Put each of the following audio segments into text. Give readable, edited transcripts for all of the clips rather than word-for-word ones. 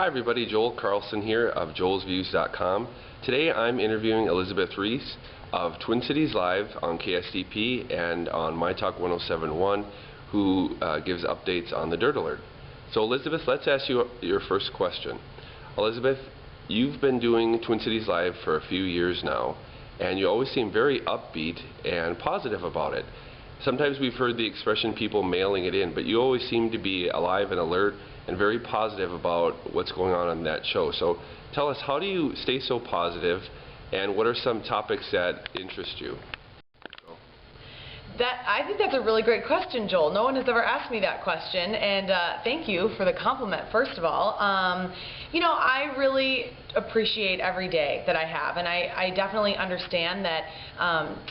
Hi everybody, Joel Carlson here of joelsviews.com. Today I'm interviewing Elizabeth Ries of Twin Cities Live on KSTP and on MyTalk 107.1, who gives updates on the Dirt Alert. So Elizabeth, let's ask you your first question. Elizabeth, you've been doing Twin Cities Live for a few years now, and you always seem very upbeat and positive about it. Sometimes we've heard the expression people mailing it in, but you always seem to be alive and alert and very positive about what's going on that show. So tell us, how do you stay so positive, and what are some topics that interest you? I think that's a really great question, Joel. No one has ever asked me that question, and thank you for the compliment, first of all. You know, I really appreciate every day that I have, and I definitely understand that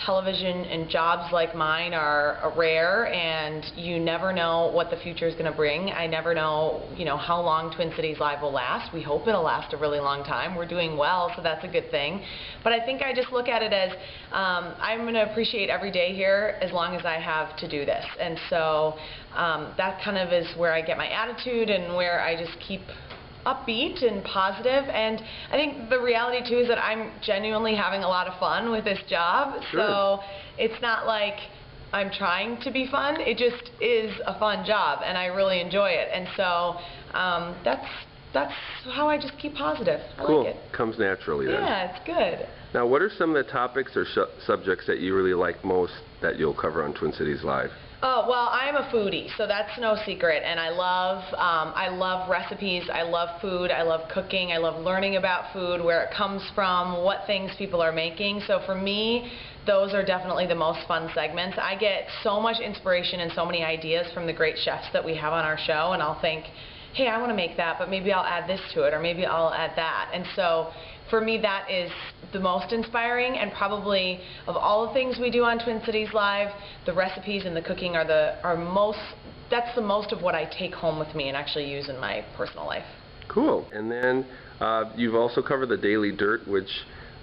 television and jobs like mine are rare, and you never know what the future is going to bring. I never know, how long Twin Cities Live will last. We hope it'll last a really long time. We're doing well, so that's a good thing. But I think I just look at it as I'm going to appreciate every day here as long as I have to do this. And so that kind of is where I get my attitude and where I just keep upbeat and positive. And I think the reality too is that I'm genuinely having a lot of fun with this job. Sure. So it's not like I'm trying to be fun. It just is a fun job, and I really enjoy it. And so that's how I just keep positive. Cool. I like it. Comes naturally then. Yeah, it's good. Now, what are some of the topics or subjects that you really like most that you'll cover on Twin Cities Live? Oh, well, I'm a foodie, so that's no secret, and I love recipes, I love food, I love cooking, I love learning about food, where it comes from, what things people are making. So for me, those are definitely the most fun segments. I get so much inspiration and so many ideas from the great chefs that we have on our show, and I'll think, hey, I want to make that, but maybe I'll add this to it, or maybe I'll add that. And so for me, that is the most inspiring, and probably of all the things we do on Twin Cities Live, the recipes and the cooking are that's the most of what I take home with me and actually use in my personal life. Cool. And then you've also covered the Daily Dirt, which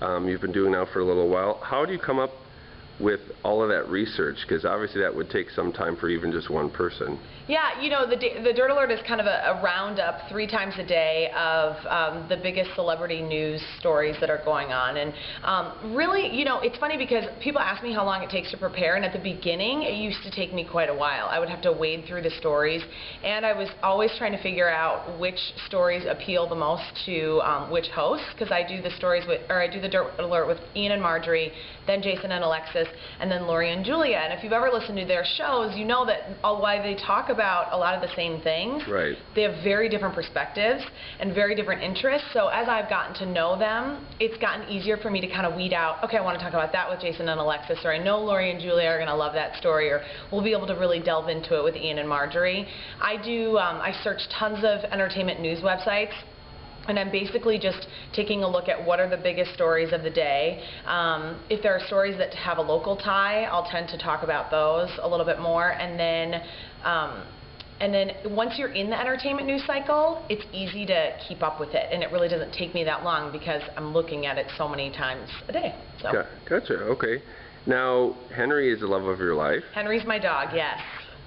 you've been doing now for a little while. How do you come up with all of that research? Because obviously that would take some time for even just one person. Yeah, the Dirt Alert is kind of a roundup 3 times a day of the biggest celebrity news stories that are going on. And really, it's funny because people ask me how long it takes to prepare, and at the beginning it used to take me quite a while. I would have to wade through the stories, and I was always trying to figure out which stories appeal the most to which hosts, because I do the Dirt Alert with Ian and Marjorie, then Jason and Alexis, and then Lori and Julia. And if you've ever listened to their shows, you know that while they talk about a lot of the same things, right, they have very different perspectives and very different interests. So as I've gotten to know them, it's gotten easier for me to kind of weed out, okay, I want to talk about that with Jason and Alexis, or I know Lori and Julia are going to love that story, or we'll be able to really delve into it with Ian and Marjorie. I search tons of entertainment news websites, and I'm basically just taking a look at what are the biggest stories of the day. If there are stories that have a local tie, I'll tend to talk about those a little bit more. And then once you're in the entertainment news cycle, it's easy to keep up with it, and it really doesn't take me that long because I'm looking at it so many times a day. So. Gotcha. Okay. Now, Henry is the love of your life. Henry's my dog. Yes.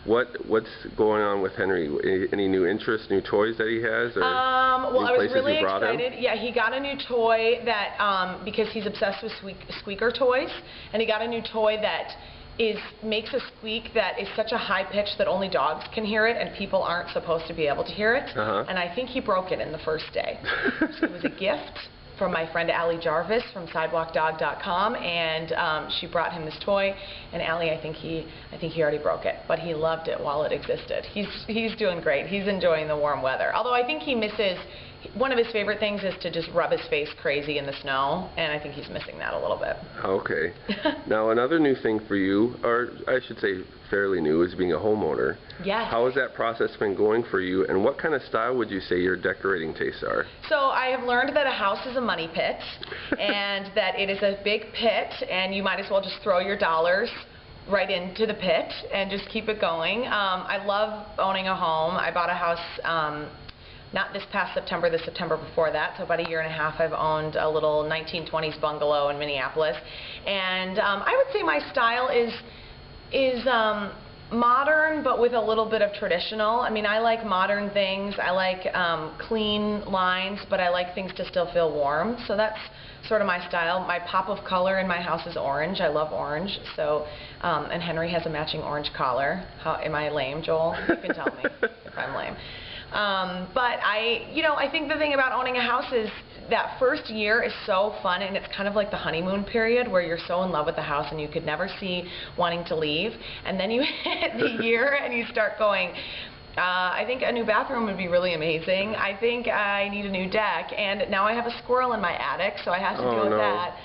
What's going on with Henry? Any new interests, new toys that he has? Or well, I was really excited. Him? Yeah, he got a new toy that, because he's obsessed with squeaker toys, and he got a new toy that makes a squeak that is such a high pitch that only dogs can hear it, and people aren't supposed to be able to hear it. And I think he broke it in the first day. So it was a gift from my friend Allie Jarvis from SidewalkDog.com, and she brought him this toy. And Allie, I think he already broke it, but he loved it while it existed. He's doing great. He's enjoying the warm weather. Although I think he misses. One of his favorite things is to just rub his face crazy in the snow, and I think he's missing that a little bit. Okay. Now, another new thing for you, or I should say fairly new, is being a homeowner. Yes. How has that process been going for you, and what kind of style would you say your decorating tastes are? So I have learned that a house is a money pit, and that it is a big pit, and you might as well just throw your dollars right into the pit and just keep it going. I love owning a home. I bought a house not this past September, the September before that, so about 1.5 years I've owned a little 1920s bungalow in Minneapolis. And I would say my style is modern, but with a little bit of traditional. I mean, I like modern things. I like clean lines, but I like things to still feel warm. So that's sort of my style. My pop of color in my house is orange. I love orange. So, and Henry has a matching orange collar. Am I lame, Joel? You can tell me if I'm lame. But I think the thing about owning a house is that first year is so fun, and it's kind of like the honeymoon period where you're so in love with the house and you could never see wanting to leave. And then you hit the year and you start going, I think a new bathroom would be really amazing. I think I need a new deck. And now I have a squirrel in my attic, so I have to deal with that.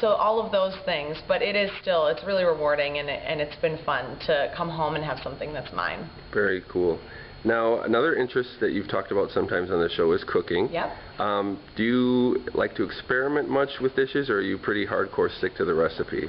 So all of those things. But it's really rewarding, and it's been fun to come home and have something that's mine. Very cool. Now, another interest that you've talked about sometimes on the show is cooking. Yep. Do you like to experiment much with dishes, or are you pretty hardcore stick to the recipe?